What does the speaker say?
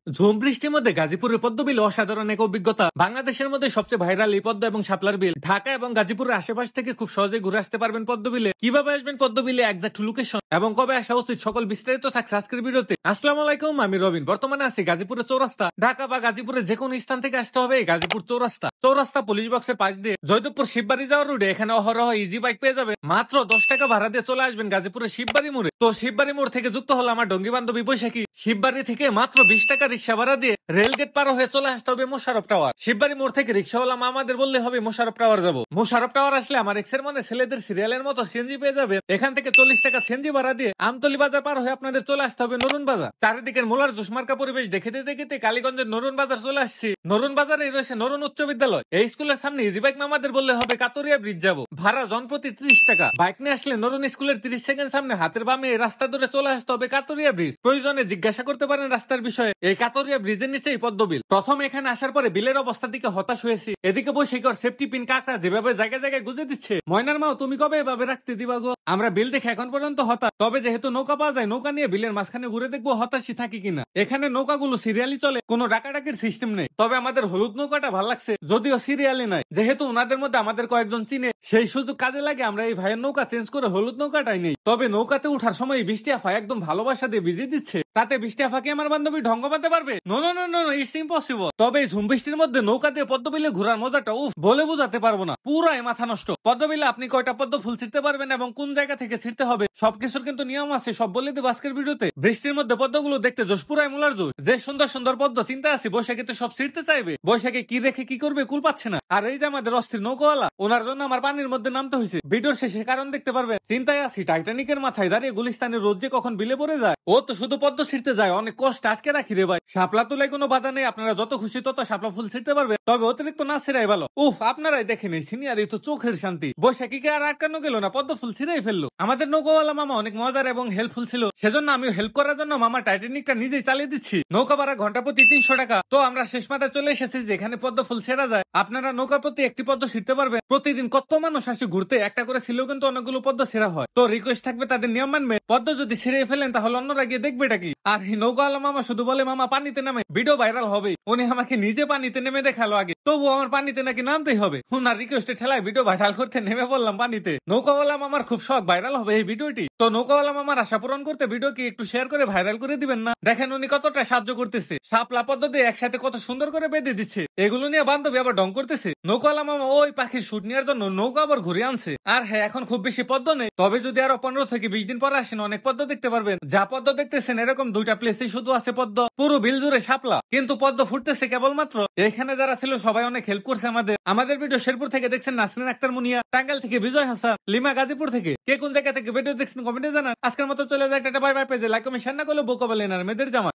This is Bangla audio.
ঝুম বৃষ্টির মধ্যে গাজীপুরের পদ্ম বিল অসাধারণ এক অভিজ্ঞতা। বাংলাদেশের মধ্যে সবচেয়ে ভাইরাল এই পদ্ম এবং শাপলার বিল। ঢাকা এবং গাজীপুরের আশেপাশ থেকে খুব সহজে ঘুরে আসতে পারবেন পদ্ম বিলে। কিভাবে আসবেন পদ্ম বিলে, একজাক্ট লোকেশন এবং কবে আসা উচিত, সকল বিস্তারিত থাকছে আজকের ভিডিওতে। আসসালামু আলাইকুম, আমি রবিন। বর্তমানে আছি গাজীপুরের চৌরাস্তা। ঢাকা বা গাজীপুরের যে কোনো স্থান থেকে আসতে হবে এই গাজীপুর চৌরাস্তা পুলিশ বক্সের পাশ দিয়ে জয়দেবপুর শিববাড়ি যাওয়ার রুটে এখানে অহরহ ইজি বাইক পেয়ে যাবে। মাত্র 10 টাকা ভাড়া দিয়ে চলে আসবেন গাজীপুরের শিববাড়ি মোড়ে। তো শিববাড়ি মোড় থেকে যুক্ত হলো আমার ডঙ্গি বান্ধবী বৈশাখী। শিববাড়ি থেকে মাত্র 20 টাকা রিক্সা ভাড়া দিয়ে রেলগেট পার হয়ে চলে আসতে হবে মোশাররফ টাওয়ার। শিববাড়ি মোড় থেকে রিক্সাওয়ালা মামাদের বললে হবে মোশাররফ টাওয়ার যাবো। মোশাররফ টাওয়ার আসলে আমার এক্সের মনে ছেলেদের সিরিয়ালের মতো সিএনজি পেয়ে যাবে। এখান থেকে 40 টাকা সিএনজি ভাড়া দিয়ে আমতলী বাজার পার হয়ে আপনাদের চলে আসতে হবে নরুন বাজার। চারিদিকের মোলার জোসমার্কা পরিবেশ দেখতে দেখতে কালীগঞ্জের নরুন বাজার চলে আসছি। নরুন বাজারে রয়েছে নরুন উচ্চ বিদ্যালয়। এই স্কুলের সামনে ইজি বাইক মামাদের বললে হবে কাতরিয়া ব্রিজ যাবো। ভাড়া জনপ্রতি 30 টাকা। বাইক নিয়ে আসলে নরুন স্কুলের 30 সেকেন্ড সামনে হাতের বামে রাস্তা ধরে চলে আসতে হবে কাতরিয়া ব্রিজ। প্রয়োজনে জিজ্ঞাসা করতে পারেন রাস্তার বিষয়ে। এই কাতরিয়া ব্রিজের নিচেই পদ্ম বিল। প্রথম এখানে আসার পরে বিলের অবস্থা দিকে হতাশ হয়েছি। এদিকে বসে সেফটি পিন কাকড়া যেভাবে জায়গায় জায়গায় গুজে দিচ্ছে। ময়নার মাও তুমি কবে এভাবে রাখতে দিবা গো? আমরা বিল দেখে এখন পর্যন্ত হতাশ। তবে যেহেতু নৌকা পাওয়া যায়, নৌকা নিয়ে বিলের মাঝখানে ঘুরে দেখবো হতাশই থাকি কিনা। এখানে নৌকাগুলো সিরিয়ালি চলে, কোনো ডাকাডাকির সিস্টেম নেই। তবে আমাদের হলুদ নৌকাটা ভালো লাগছে, যদিও সিরিয়ালি নয়। যেহেতু ওনাদের মধ্যে আমাদের কয়েকজন চিনে, সেই সুযোগ কাজে লাগে আমরা এই ভাইয়ের নৌকা চেঞ্জ করে হলুদ নৌকাটাই নেই। তবে নৌকাতে উঠার সময় বৃষ্টি আফা একদম ভালোবাসা দিয়ে ভিজিয়ে দিচ্ছে। তাতে বৃষ্টি আফাকে আমার বান্ধবী ঢঙ্গ পাতে পারবে? No no no no, it's impossible. তবে এই ঝুম বৃষ্টির মধ্যে নৌকা দিয়ে পদ্ম বিলে ঘোরার মজাটা বলে বোঝাতে পারবো না, পুরাই মাথা নষ্ট। পদ্ম বিলে আপনি কয়টা পদ্ম ফুল ছিঁড়তে পারবেন এবং কোন জায়গা থেকে ছিঁড়তে হবে সবকিছুর কিন্তু নিয়ম আছে, সব বলে দেবো আজকের ভিডিওতে। বৃষ্টির মধ্যে পদ্মগুলো দেখতে জোশ পুরাই মুলার জোশ। যে সুন্দর সুন্দর পদ্ম চিন্তা আছি বৈশাখী তো সব ছিঁড়তে চাইবে। বৈশাখী কি রেখে কি করবে কুল পাচ্ছে না। আর এই যে আমাদের অস্থির নৌকাওয়ালা, ওনার জন্য আমার পানির মধ্যে নামতে হয়েছে। ভিডিওর শেষে কারণ দেখতে পারবে। চিন্তায় আছি টাইটানিকের মাথায় দাঁড়িয়ে গুলিস্তানের রোদ যে কখন বিলে পড়ে যায়। ও তো শুধু পদ্ম ছিঁড়তে যায়, অনেক কষ্ট আটকে রাখি রে ভাই। শাপলা তুলে কোনো বাধা নেই, আপনারা যত খুশি তত শাপলা ফুল ছিঁড়তে পারবে। তবে অতিরিক্ত না ছিঁড়াই ভালো। আপনারাই দেখে নেই সিনিয়রই তো চোখের শান্তি। বৈশাখীকে আর আটকানো গেল না, পদ্ম ফুল ছিঁড়াই ফেললো। আমাদের নৌকাওয়ালা মামা অনেক মজার এবং হেল্পফুল ছিল, সেজন্য আমিও হেল্প করার জন্য মামা টাইটানিকটা নিজেই চালিয়ে দিচ্ছি। নৌকা ভাড়া ঘন্টা প্রতি 300 টাকা। তো আমরা শেষ মাথায় চলে এসেছি যেখানে পদ্ম ফুল ছেড়া যায়। আপনারা নৌকা প্রতি একটি পদ্ম ছিঁড়তে পারবেন। প্রতিদিন কত মানুষ আসে ঘুরতে, একটা করে ছিলেও কিন্তু অনেকগুলো পদ্ম ছেঁড়া হয়। তো রিকোয়েস্ট থাকবে তাদের নিয়ম মানবে। পদ্ম যদি ছিঁড়ে ফেলেন তাহলে অন্যরা গিয়ে দেখবেটা কি। আর এই নৌকাওয়ালা মামা শুধু বলে মামা পানিতে নামে, ভিডিও ভাইরাল হবে। উনি আমাকে নিজে পানিতে নেমে দেখালো আগে, তবু আমার পানিতে নাকি নামতেই হবে। উনার রিকোয়েস্টে ঠেলায় ভিডিও ভাইরাল করতে নেমে বললাম পানিতে। নৌকাওয়ালা মামার খুব শখ ভাইরাল হবে এই ভিডিওটি। তো নৌকাওয়ালা মামার আশা পূরণ করতে ভিডিওকে একটু শেয়ার করে ভাইরাল করে দিবেন না? দেখেন উনি কতটা সাহায্য করতেছে। শাপলা পদ্ম দিয়ে একসাথে কত সুন্দর করে বেঁধে দিচ্ছে। এগুলো নিয়ে বান্ধবী আবার ঢং করতেছে। নৌকাওয়ালা মামা ওই পাখির শুট নেওয়ার জন্য নৌকা আবার ঘুরে আনছে। আর হ্যাঁ, এখন খুব বেশি পদ্ম নেই, তবে যদি আরো 15 থেকে 20 দিন পরে আসেন অনেক পদ্ম দেখতে পারবেন। যা পদ্ম দেখতেছেন এরকম 2টা প্লেসে শুধু আছে পদ্ম, পুরো বিল জুড়ে শাপলা, কিন্তু পদ্ম ফুটতেছে কেবলমাত্র। এখানে যারা ছিল সবাই অনেক হেল্প করছে আমাদের ভিডিও শেরপুর থেকে দেখছেন নাসরিন আক্তার মুনিয়া, টাঙ্গাইল থেকে বিজয় হাসান, লিমা গাজীপুর থেকে। কে কোন জায়গা থেকে ভিডিও দেখছেন কমেন্টে জানান। আজকের মতো চলে যায়, টাটা বাই বাই। পেজে লাইক কমেন্ট শেয়ার না করলে বোকা বলেন আর মেয়েদের জামা।